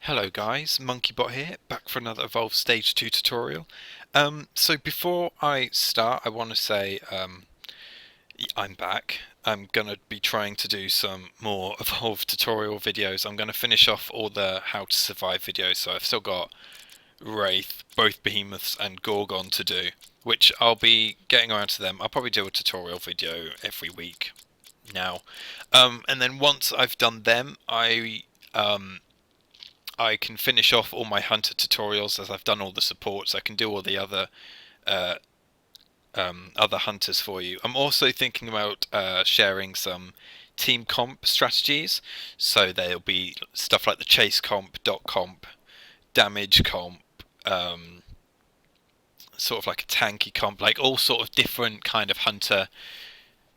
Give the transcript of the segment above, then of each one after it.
Hello guys, MonkeyBot here, back for another Evolve Stage 2 tutorial. So before I start, I want to say I'm back. I'm going to be trying to do some more Evolve tutorial videos. I'm going to finish off all the how to survive videos, so I've still got Wraith, both Behemoths and Gorgon to do, which I'll be getting around to them. I'll probably do a tutorial video every week now. And then once I've done them, I can finish off all my hunter tutorials as I've done all the supports. I can do all the uh, other hunters for you. I'm also thinking about sharing some team comp strategies. So there'll be stuff like the chase comp, dot comp, damage comp, sort of like a tanky comp, like all sort of different kind of hunter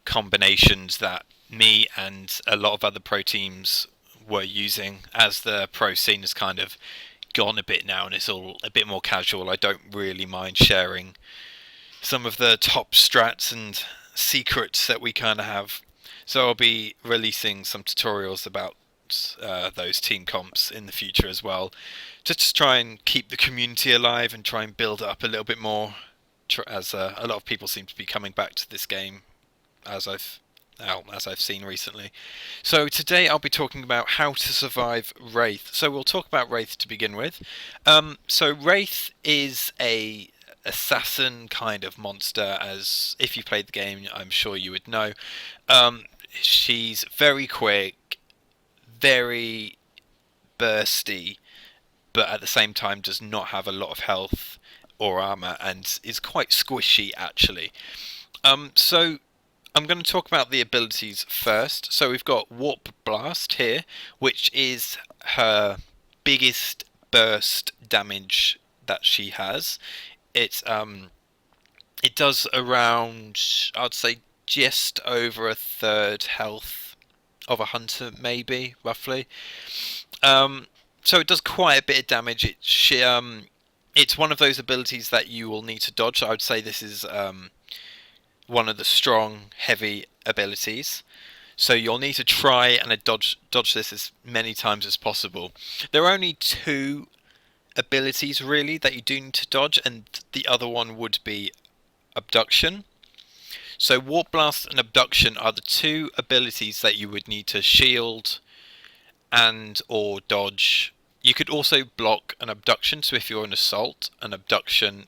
combinations that me and a lot of other pro teams were using. As the pro scene has kind of gone a bit now and it's all a bit more casual, I don't really mind sharing some of the top strats and secrets that we kind of have. So I'll be releasing some tutorials about those team comps in the future as well, just to try and keep the community alive and try and build it up a little bit more, as a lot of people seem to be coming back to this game as I've seen recently. So today I'll be talking about how to survive Wraith. So we'll talk about Wraith to begin with. So Wraith is a assassin kind of monster, as if you played the game I'm sure you would know. She's very quick, very bursty, but at the same time does not have a lot of health or armor and is quite squishy actually. So I'm going to talk about the abilities first. So we've got Warp Blast here, which is her biggest burst damage that she has. It does around, I'd say, just over a third health of a hunter, maybe roughly. So it does quite a bit of damage. It's one of those abilities that you will need to dodge. I would say this is one of the strong, heavy abilities. So you'll need to try and dodge this as many times as possible. There are only two abilities really that you do need to dodge, and the other one would be Abduction. So Warp Blast and Abduction are the two abilities that you would need to shield and or dodge. You could also block an Abduction, so if you're an assault, an Abduction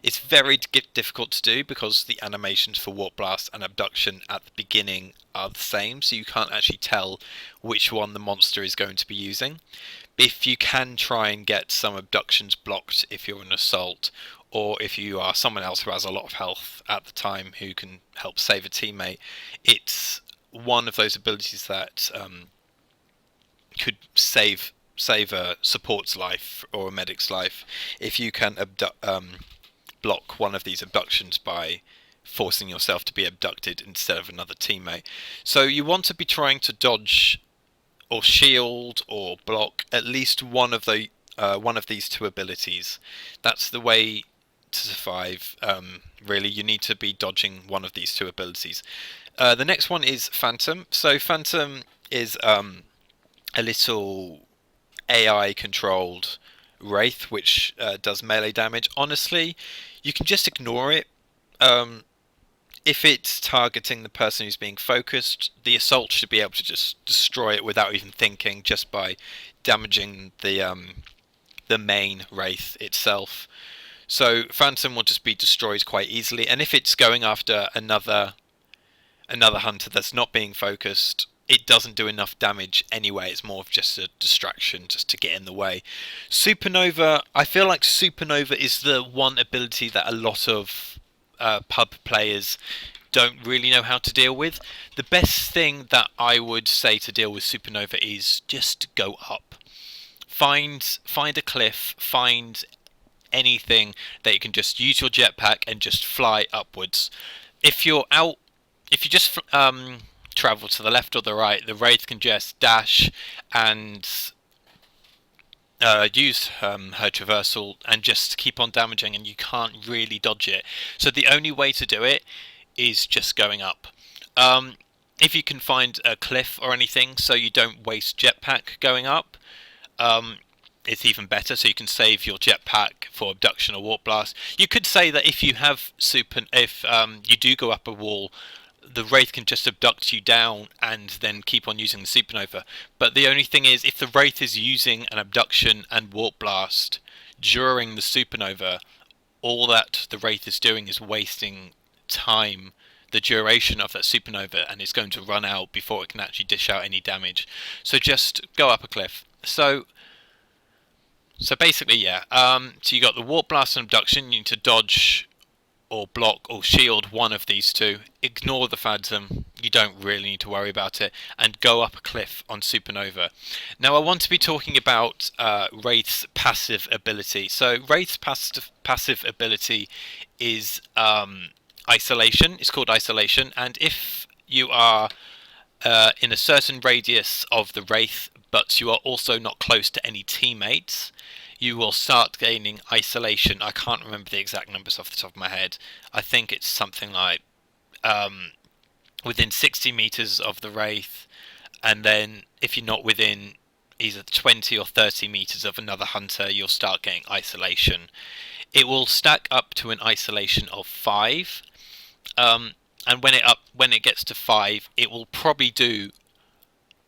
it's very difficult to do because the animations for Warp Blast and Abduction at the beginning are the same, so you can't actually tell which one the monster is going to be using. If you can try and get some Abductions blocked if you're an assault, or if you are someone else who has a lot of health at the time who can help save a teammate, it's one of those abilities that could save a support's life or a medic's life if you can block one of these abductions by forcing yourself to be abducted instead of another teammate. So you want to be trying to dodge or shield or block at least one of these two abilities. That's the way to survive. Really, you need to be dodging one of these two abilities. The next one is Phantom. So Phantom is a little AI controlled Wraith, which does melee damage. Honestly, you can just ignore it. If it's targeting the person who's being focused, the assault should be able to just destroy it without even thinking, just by damaging the main Wraith itself. So Phantom will just be destroyed quite easily, and if it's going after another hunter that's not being focused, it doesn't do enough damage anyway. It's more of just a distraction, just to get in the way. Supernova, I feel like Supernova is the one ability that a lot of pub players don't really know how to deal with. The best thing that I would say to deal with Supernova is just go up. Find a cliff, find anything that you can just use your jetpack and just fly upwards. If you just travel to the left or the right, the Wraith can just dash and use her traversal and just keep on damaging, and you can't really dodge it. So the only way to do it is just going up. If you can find a cliff or anything so you don't waste jetpack going up, it's even better, so you can save your jetpack for abduction or warp blast. You could say that if you have if you do go up a wall, the Wraith can just abduct you down and then keep on using the supernova. But the only thing is, if the Wraith is using an abduction and warp blast during the supernova, all that the Wraith is doing is wasting time, the duration of that supernova, and it's going to run out before it can actually dish out any damage. So just go up a cliff. So basically, yeah. So you got the warp blast and abduction. You need to dodge or block or shield one of these two. Ignore the phantom. You don't really need to worry about it, and go up a cliff on supernova. Now, I want to be talking about Wraith's passive ability. So Wraith's passive ability is isolation. It's called isolation, and if you are in a certain radius of the Wraith, but you are also not close to any teammates, you will start gaining isolation. I can't remember the exact numbers off the top of my head. I think it's something like within 60 meters of the Wraith, and then if you're not within either 20 or 30 meters of another hunter, you'll start getting isolation. It will stack up to an isolation of 5, and when it gets to 5, it will probably do.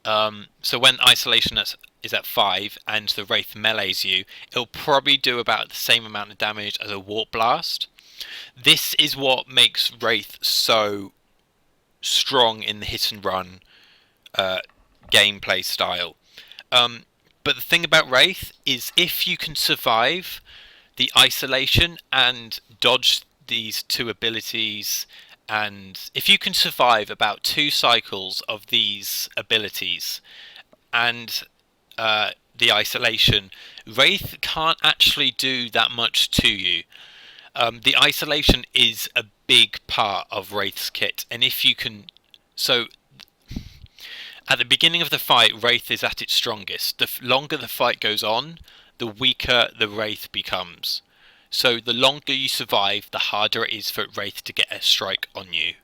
So when isolation is at 5 and the Wraith melees you, it'll probably do about the same amount of damage as a warp blast. This is what makes Wraith so strong in the hit and run gameplay style. But the thing about Wraith is, if you can survive the isolation and dodge these two abilities, and if you can survive about 2 cycles of these abilities and the isolation, Wraith can't actually do that much to you. The isolation is a big part of Wraith's kit, and if you can... So, at the beginning of the fight, Wraith is at its strongest. The longer the fight goes on, the weaker the Wraith becomes. So the longer you survive, the harder it is for Wraith to get a strike on you,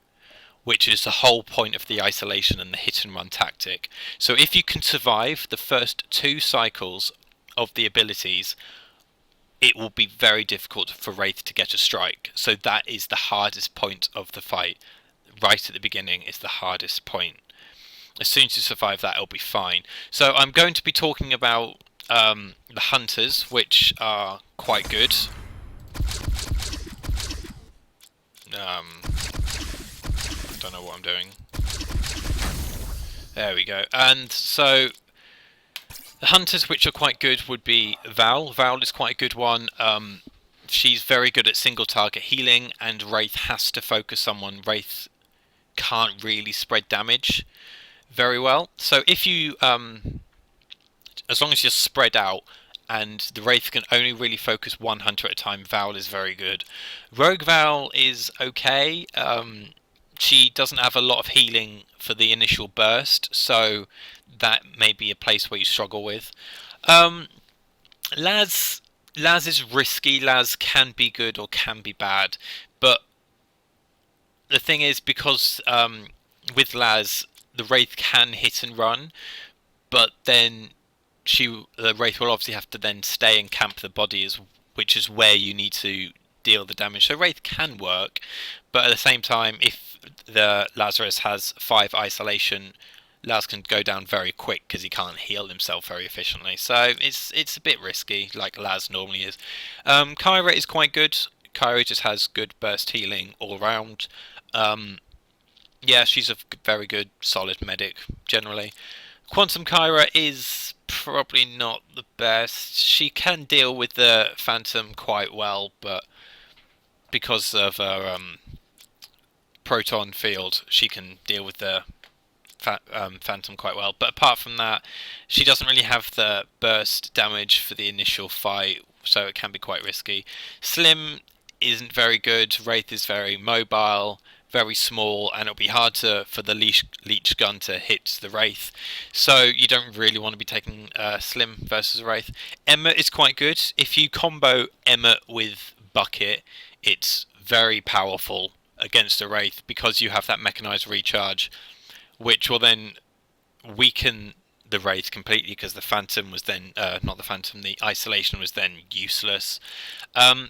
which is the whole point of the isolation and the hit and run tactic. So if you can survive the first 2 cycles of the abilities, it will be very difficult for Wraith to get a strike. So that is the hardest point of the fight. Right at the beginning is the hardest point. As soon as you survive that, it'll be fine. So I'm going to be talking about the hunters, which are quite good. I don't know what I'm doing. There we go. And so the hunters which are quite good would be Val. Val is quite a good one. She's very good at single target healing, and Wraith has to focus someone. Wraith can't really spread damage very well. So if you, as long as you're spread out, and the Wraith can only really focus one hunter at a time, Val is very good. Rogue Val is okay. She doesn't have a lot of healing for the initial burst, so that may be a place where you struggle with. Laz is risky. Laz can be good or can be bad, but the thing is, because with Laz, the Wraith can hit and run, but then the Wraith will obviously have to then stay and camp the body, which is where you need to deal the damage. So Wraith can work, but at the same time, if the Lazarus has 5 isolation, Laz can go down very quick because he can't heal himself very efficiently. So it's a bit risky, like Laz normally is. Kyra is quite good. Kyra just has good burst healing all around. Yeah, she's a very good, solid medic generally. Quantum Kyra is probably not the best. She can deal with the Phantom quite well, but because of her proton field, she can deal with the Phantom quite well. But apart from that, she doesn't really have the burst damage for the initial fight, so it can be quite risky. Slim isn't very good. Wraith is very mobile, very small, and it'll be hard for the leech gun to hit the Wraith, so you don't really want to be taking Slim versus Wraith. Emmet is quite good. If you combo Emmet with Bucket, it's very powerful against a Wraith because you have that mechanized recharge, which will then weaken the Wraith completely, because the Phantom was then not the Phantom, the isolation was then useless.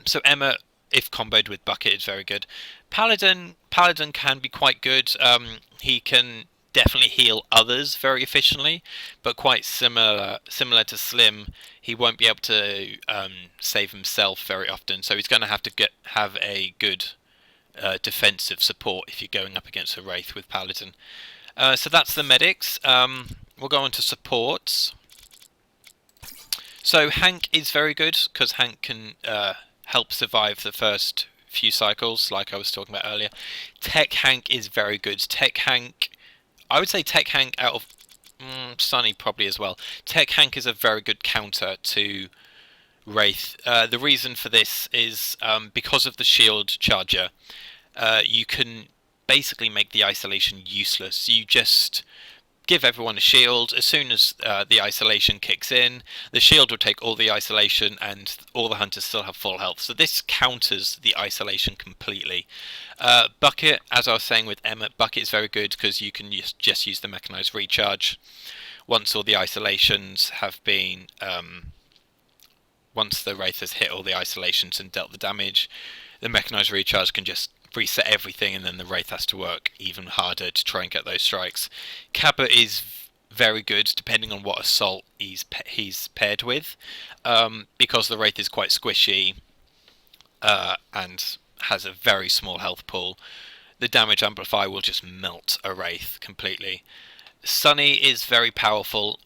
So Emma, if comboed with Bucket, is very good. Paladin can be quite good. He can definitely heal others very efficiently, but quite similar to Slim, he won't be able to save himself very often. So he's going to have a good defensive support if you're going up against a Wraith with Paladin. So that's the medics. We'll go on to supports. So Hank is very good, because Hank can help survive the first few cycles, like I was talking about earlier. Tech Hank is very good. Tech Hank, I would say Tech Hank out of Sunny probably as well. Tech Hank is a very good counter to Wraith. The reason for this is because of the shield charger. You can basically make the isolation useless. You just give everyone a shield. As soon as the isolation kicks in, the shield will take all the isolation, and all the hunters still have full health. So this counters the isolation completely. Bucket, as I was saying with Emma, Bucket is very good because you can just use the mechanized recharge. Once all the isolations have been... once the Wraith has hit all the isolations and dealt the damage, the mechanized recharge can just reset everything, and then the Wraith has to work even harder to try and get those strikes. Kappa is very good depending on what assault he's paired with, because the Wraith is quite squishy and has a very small health pool. The damage amplifier will just melt a Wraith completely. Sunny is very powerful.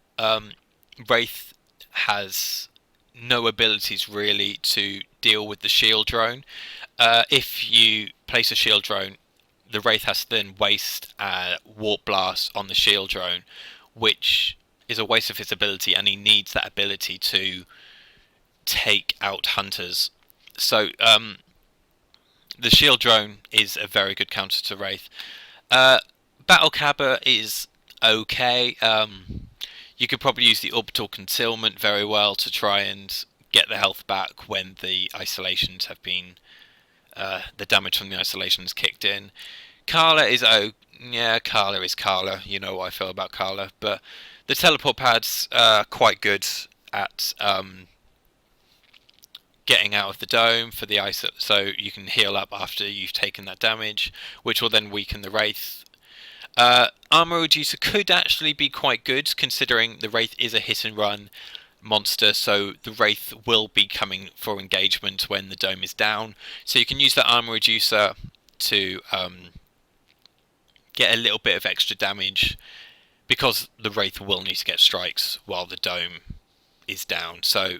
Wraith has no abilities really to deal with the shield drone. If you place a shield drone, the Wraith has to then waste a warp blast on the shield drone, which is a waste of his ability, and he needs that ability to take out hunters. So the shield drone is a very good counter to Wraith. Battle Cabba is okay. You could probably use the orbital concealment very well to try and get the health back when the isolations have been... the damage from the isolations kicked in. Carla is Carla is Carla. You know what I feel about Carla. But the teleport pads are quite good at getting out of the dome for the ice, so you can heal up after you've taken that damage, which will then weaken the Wraith. Armor reducer could actually be quite good, considering the Wraith is a hit and run monster, so the Wraith will be coming for engagement when the dome is down. So you can use that armor reducer to get a little bit of extra damage, because the Wraith will need to get strikes while the dome is down. So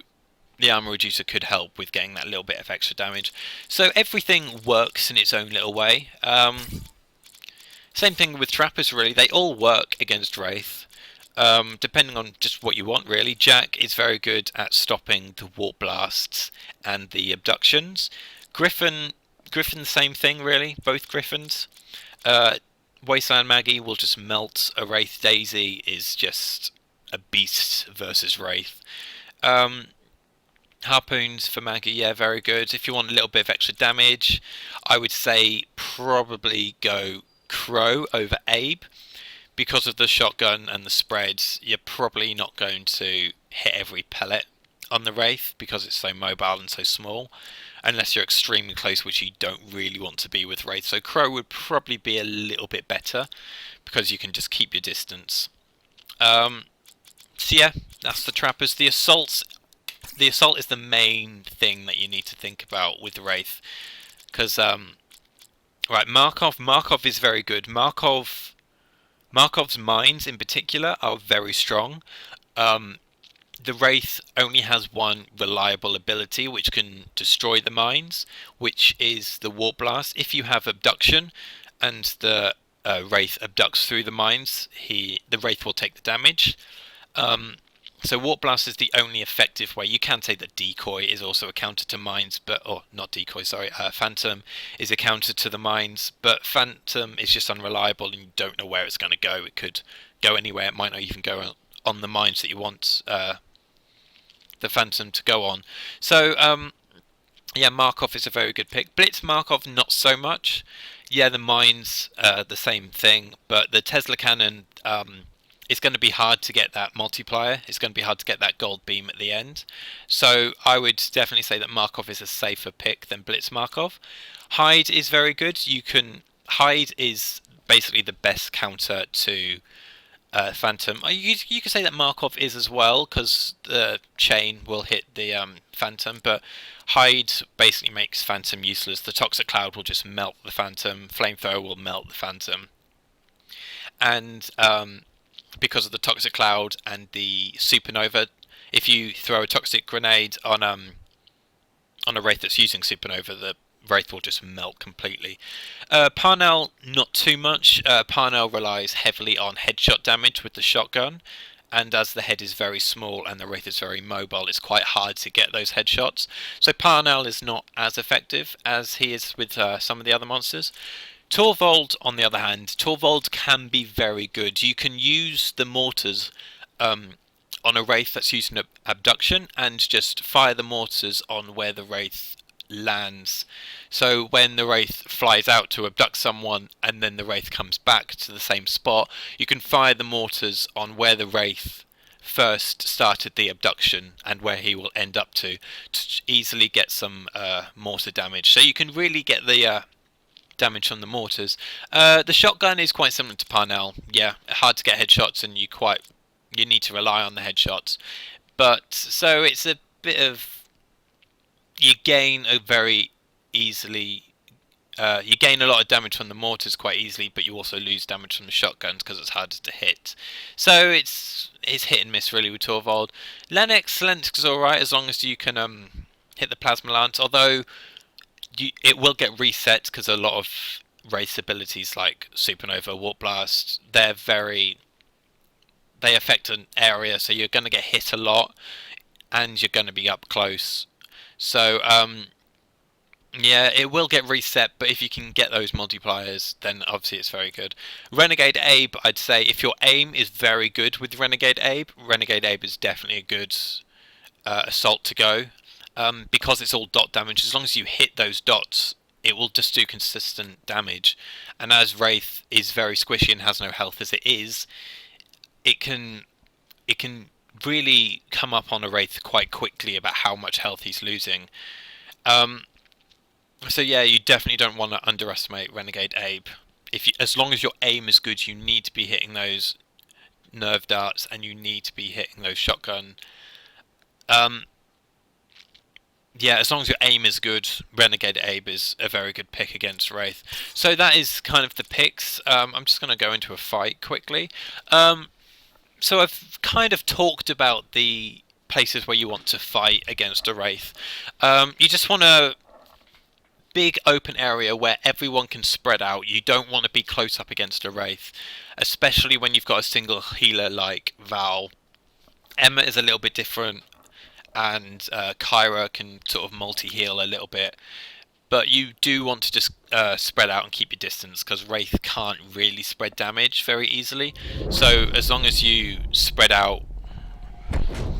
the armor reducer could help with getting that little bit of extra damage. So everything works in its own little way. Same thing with trappers, really. They all work against Wraith, depending on just what you want, really. Jack is very good at stopping the warp blasts and the abductions. Griffin, same thing, really. Both Griffins. Wasteland Maggie will just melt a Wraith. Daisy is just a beast versus Wraith. Harpoons for Maggie, yeah, very good. If you want a little bit of extra damage, I would say probably go Crow over Abe. Because of the shotgun and the spreads, you're probably not going to hit every pellet on the Wraith, because it's so mobile and so small, unless you're extremely close, which you don't really want to be with Wraith. So Crow would probably be a little bit better, because you can just keep your distance. So yeah, that's the trappers. The assault is the main thing that you need to think about with the Wraith, because right, Markov is very good. Markov's mines in particular are very strong. The Wraith only has one reliable ability which can destroy the mines, which is the Warp Blast. If you have Abduction and the Wraith abducts through the mines, the Wraith will take the damage. So Warp Blast is the only effective way. You can say that Decoy is also a counter to mines, not Decoy, sorry. Phantom is a counter to the mines, but Phantom is just unreliable, and you don't know where it's going to go. It could go anywhere. It might not even go on the mines that you want the Phantom to go on. So yeah, Markov is a very good pick. Blitz Markov, not so much. Yeah, the mines, the same thing, but the Tesla Cannon it's going to be hard to get that multiplier. It's going to be hard to get that gold beam at the end. So I would definitely say that Markov is a safer pick than Blitz Markov. Hide is very good. Hide is basically the best counter to Phantom. You could say that Markov is as well, because the chain will hit the Phantom, but Hide basically makes Phantom useless. The Toxic Cloud will just melt the Phantom. Flamethrower will melt the Phantom. And because of the Toxic Cloud and the Supernova, if you throw a Toxic Grenade on a Wraith that's using Supernova, the Wraith will just melt completely. Parnell, not too much. Parnell relies heavily on headshot damage with the shotgun, and as the head is very small and the Wraith is very mobile, it's quite hard to get those headshots. So Parnell is not as effective as he is with some of the other monsters. Torvald, on the other hand, Torvald can be very good. You can use the mortars on a Wraith that's using abduction and just fire the mortars on where the Wraith lands. So when the Wraith flies out to abduct someone and then the Wraith comes back to the same spot, you can fire the mortars on where the Wraith first started the abduction and where he will end up to easily get some mortar damage. So you can really get the damage on the mortars. The shotgun is quite similar to Parnell. Yeah, hard to get headshots, and you need to rely on the headshots. But so it's a bit of, you gain a lot of damage from the mortars quite easily, but you also lose damage from the shotguns because it's harder to hit. So it's hit and miss really with Torvald. Lennox is alright as long as you can hit the plasma lance, although it will get reset because a lot of Wraith abilities like Supernova, Warp Blast, they affect an area, so you're going to get hit a lot and you're going to be up close. So yeah, it will get reset, but if you can get those multipliers, then obviously it's very good. Renegade Abe, I'd say if your aim is very good with Renegade Abe is definitely a good assault to go. Because it's all dot damage, as long as you hit those dots, it will just do consistent damage. And as Wraith is very squishy and has no health as it is, it can really come up on a Wraith quite quickly about how much health he's losing. So yeah, you definitely don't want to underestimate Renegade Abe. As long as your aim is good, you need to be hitting those nerve darts and you need to be hitting those shotgun. Yeah, as long as your aim is good, Renegade Abe is a very good pick against Wraith. So that is kind of the picks. I'm just going to go into a fight quickly. So I've kind of talked about the places where you want to fight against a Wraith. You just want a big open area where everyone can spread out. You don't want to be close up against a Wraith, especially when you've got a single healer like Val. Emma is a little bit different, and Kyra can sort of multi-heal a little bit, but you do want to just spread out and keep your distance, because Wraith can't really spread damage very easily. So as long as you spread out,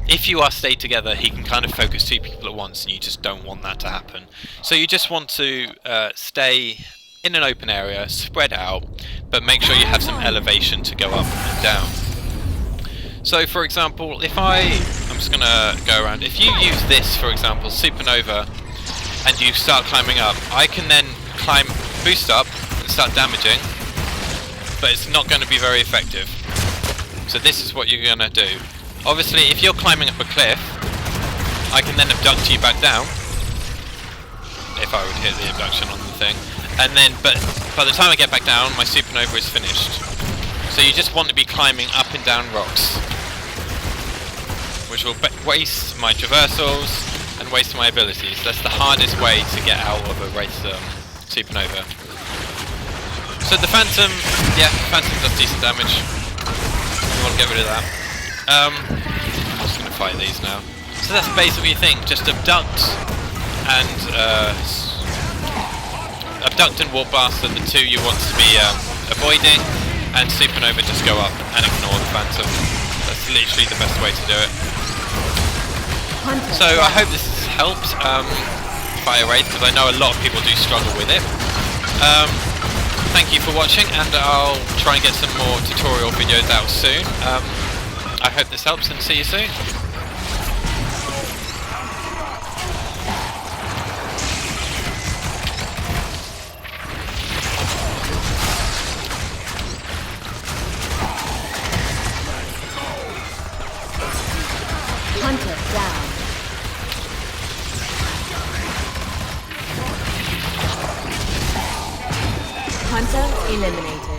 if you are stayed together, he can kind of focus two people at once, and you just don't want that to happen. So you just want to stay in an open area, spread out, but make sure you have some elevation to go up and down. So for example, I'm just going to go around. If you use this, for example, Supernova, and you start climbing up, I can then boost up and start damaging, but it's not going to be very effective. So this is what you're going to do. Obviously, if you're climbing up a cliff, I can then abduct you back down, if I would hit the abduction on the thing. And then, but by the time I get back down, my Supernova is finished. So you just want to be climbing up and down rocks, which will waste my traversals and waste my abilities. That's the hardest way to get out of a Wraith Supernova. So the Phantom, yeah, Phantom does decent damage. You want to get rid of that. I'm just going to fight these now. So that's basically the thing, just abduct and Warp Blast are the two you want to be avoiding, and Supernova just go up and ignore the Phantom. That's literally the best way to do it. So I hope this has helped Fire Wraith, because I know a lot of people do struggle with it. thank you for watching, and I'll try and get some more tutorial videos out soon. I hope this helps, and see you soon. Hunter down. Hunter eliminated.